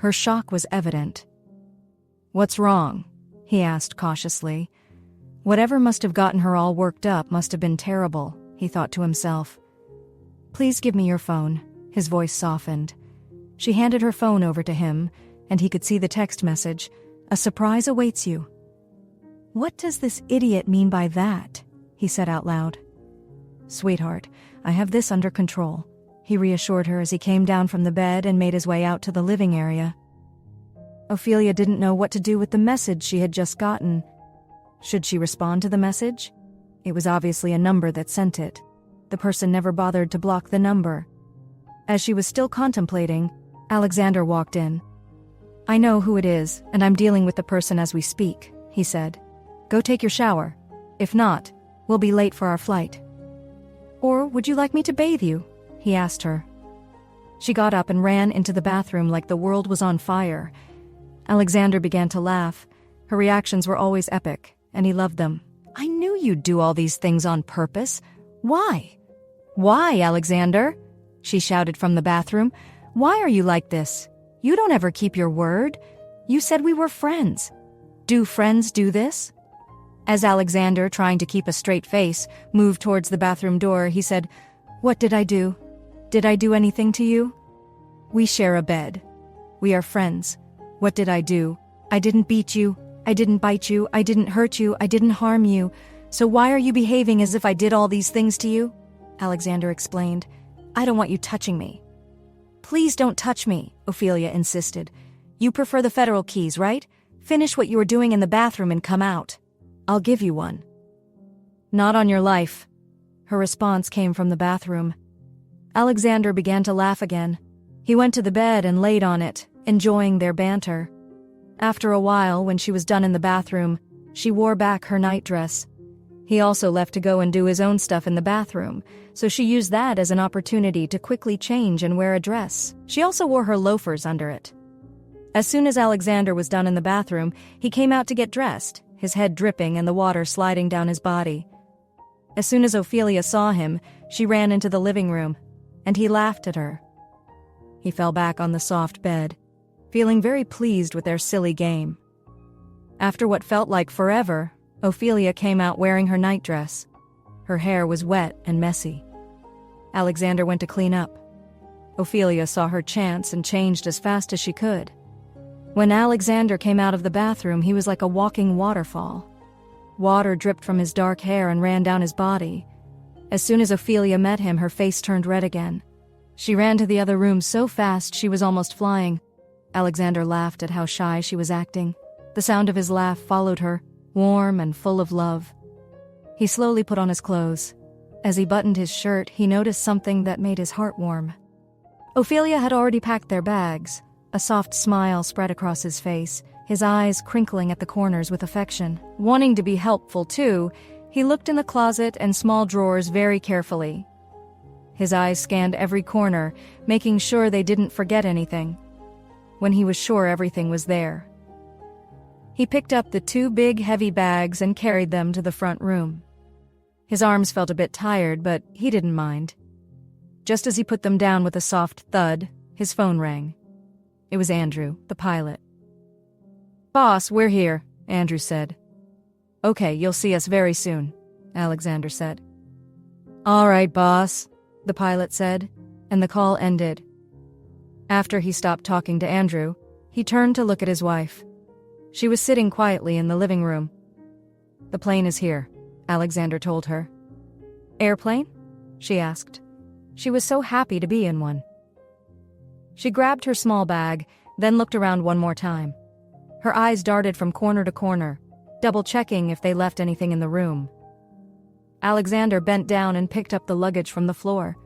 Her shock was evident. "What's wrong?" he asked cautiously. Whatever must have gotten her all worked up must have been terrible, he thought to himself. "Please give me your phone," his voice softened. She handed her phone over to him, and he could see the text message, "A surprise awaits you." "What does this idiot mean by that?" he said out loud. "Sweetheart, I have this under control," he reassured her as he came down from the bed and made his way out to the living area. Ophelia didn't know what to do with the message she had just gotten. Should she respond to the message? It was obviously a number that sent it. The person never bothered to block the number. As she was still contemplating, Alexander walked in. "I know who it is, and I'm dealing with the person as we speak," he said. "Go take your shower. If not, we'll be late for our flight." "Or would you like me to bathe you?" he asked her. She got up and ran into the bathroom like the world was on fire. Alexander began to laugh. Her reactions were always epic, and he loved them. "I knew you'd do all these things on purpose. Why? Why, Alexander?" she shouted from the bathroom. "Why are you like this? You don't ever keep your word. You said we were friends. Do friends do this?" As Alexander, trying to keep a straight face, moved towards the bathroom door, he said, "What did I do? Did I do anything to you? We share a bed. We are friends. What did I do? I didn't beat you. I didn't bite you. I didn't hurt you. I didn't harm you. So why are you behaving as if I did all these things to you?" Alexander explained. "I don't want you touching me." "Please don't touch me," Ophelia insisted. "You prefer the federal keys, right? Finish what you were doing in the bathroom and come out. I'll give you one." "Not on your life." Her response came from the bathroom. Alexander began to laugh again. He went to the bed and laid on it, enjoying their banter. After a while, when she was done in the bathroom, she wore back her nightdress. He also left to go and do his own stuff in the bathroom, so she used that as an opportunity to quickly change and wear a dress. She also wore her loafers under it. As soon as Alexander was done in the bathroom, he came out to get dressed, his head dripping and the water sliding down his body. As soon as Ophelia saw him, she ran into the living room, and he laughed at her. He fell back on the soft bed, feeling very pleased with their silly game. After what felt like forever, Ophelia came out wearing her nightdress. Her hair was wet and messy. Alexander went to clean up. Ophelia saw her chance and changed as fast as she could. When Alexander came out of the bathroom, he was like a walking waterfall. Water dripped from his dark hair and ran down his body. As soon as Ophelia met him, her face turned red again. She ran to the other room so fast she was almost flying. Alexander laughed at how shy she was acting. The sound of his laugh followed her, warm and full of love. He slowly put on his clothes. As he buttoned his shirt, he noticed something that made his heart warm. Ophelia had already packed their bags. A soft smile spread across his face, his eyes crinkling at the corners with affection. Wanting to be helpful, too, he looked in the closet and small drawers very carefully. His eyes scanned every corner, making sure they didn't forget anything. When he was sure everything was there, he picked up the 2 big, heavy bags and carried them to the front room. His arms felt a bit tired, but he didn't mind. Just as he put them down with a soft thud, his phone rang. It was Andrew, the pilot. "Boss, we're here," Andrew said. "Okay, you'll see us very soon," Alexander said. "All right, boss," the pilot said, and the call ended. After he stopped talking to Andrew, he turned to look at his wife. She was sitting quietly in the living room. "The plane is here," Alexander told her. "Airplane?" she asked. She was so happy to be in one. She grabbed her small bag, then looked around one more time. Her eyes darted from corner to corner, double-checking if they left anything in the room. Alexander bent down and picked up the luggage from the floor.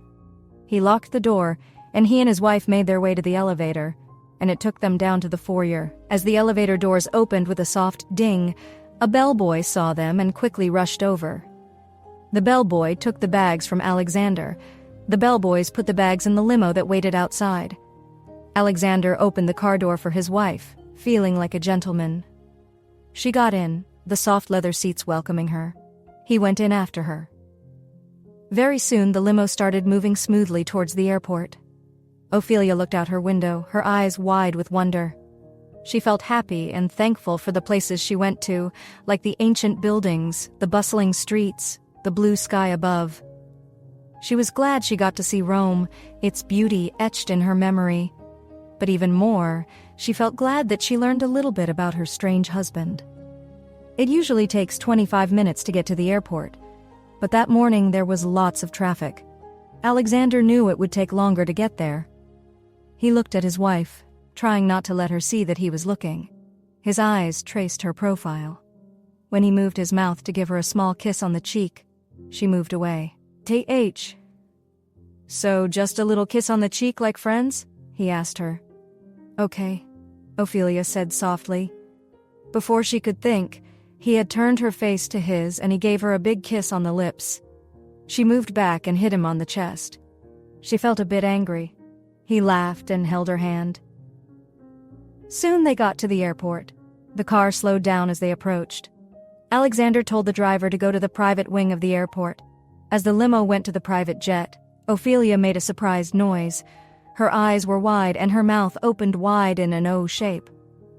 He locked the door, and he and his wife made their way to the elevator, and it took them down to the foyer. As the elevator doors opened with a soft ding, a bellboy saw them and quickly rushed over. The bellboy took the bags from Alexander. The bellboys put the bags in the limo that waited outside. Alexander opened the car door for his wife, feeling like a gentleman. She got in, the soft leather seats welcoming her. He went in after her. Very soon the limo started moving smoothly towards the airport. Ophelia looked out her window, her eyes wide with wonder. She felt happy and thankful for the places she went to, like the ancient buildings, the bustling streets, the blue sky above. She was glad she got to see Rome, its beauty etched in her memory. But even more, she felt glad that she learned a little bit about her strange husband. It usually takes 25 minutes to get to the airport, but that morning there was lots of traffic. Alexander knew it would take longer to get there. He looked at his wife, trying not to let her see that he was looking. His eyes traced her profile. When he moved his mouth to give her a small kiss on the cheek, she moved away. "T.H. So just a little kiss on the cheek like friends?" he asked her. "Okay," Ophelia said softly. Before she could think, he had turned her face to his and he gave her a big kiss on the lips. She moved back and hit him on the chest. She felt a bit angry. He laughed and held her hand. Soon they got to the airport. The car slowed down as they approached. Alexander told the driver to go to the private wing of the airport. As the limo went to the private jet, Ophelia made a surprised noise. Her eyes were wide and her mouth opened wide in an O shape.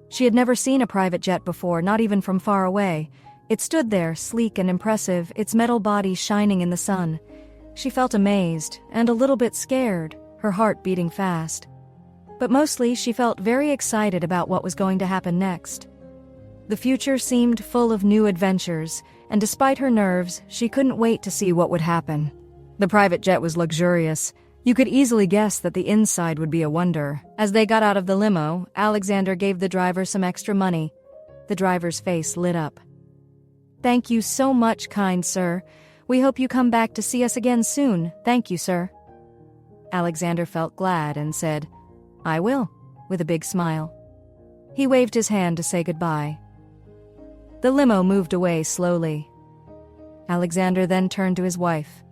She had never seen a private jet before, not even from far away. It stood there, sleek and impressive, its metal body shining in the sun. She felt amazed and a little bit scared, her heart beating fast. But mostly she felt very excited about what was going to happen next. The future seemed full of new adventures, and despite her nerves, she couldn't wait to see what would happen. The private jet was luxurious. You could easily guess that the inside would be a wonder. As they got out of the limo, Alexander gave the driver some extra money. The driver's face lit up. "Thank you so much, kind sir. We hope you come back to see us again soon. Thank you, sir." Alexander felt glad and said, "I will," with a big smile. He waved his hand to say goodbye. The limo moved away slowly. Alexander then turned to his wife.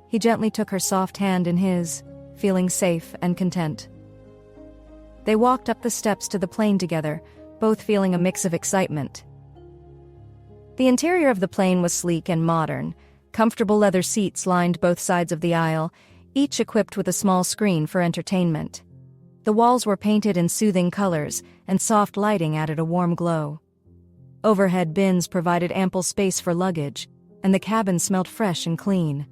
He gently took her soft hand in his, feeling safe and content. They walked up the steps to the plane together, both feeling a mix of excitement. The interior of the plane was sleek and modern. Comfortable leather seats lined both sides of the aisle, each equipped with a small screen for entertainment. The walls were painted in soothing colors, and soft lighting added a warm glow. Overhead bins provided ample space for luggage, and the cabin smelled fresh and clean.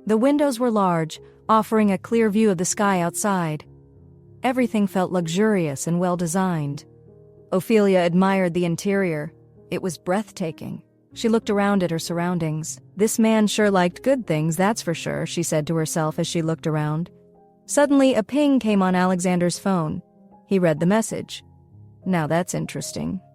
The windows were large, offering a clear view of the sky outside. Everything felt luxurious and well-designed. Ophelia admired the interior. It was breathtaking. She looked around at her surroundings. "This man sure liked good things, that's for sure," she said to herself as she looked around. Suddenly, a ping came on Alexander's phone. He read the message. "Now that's interesting.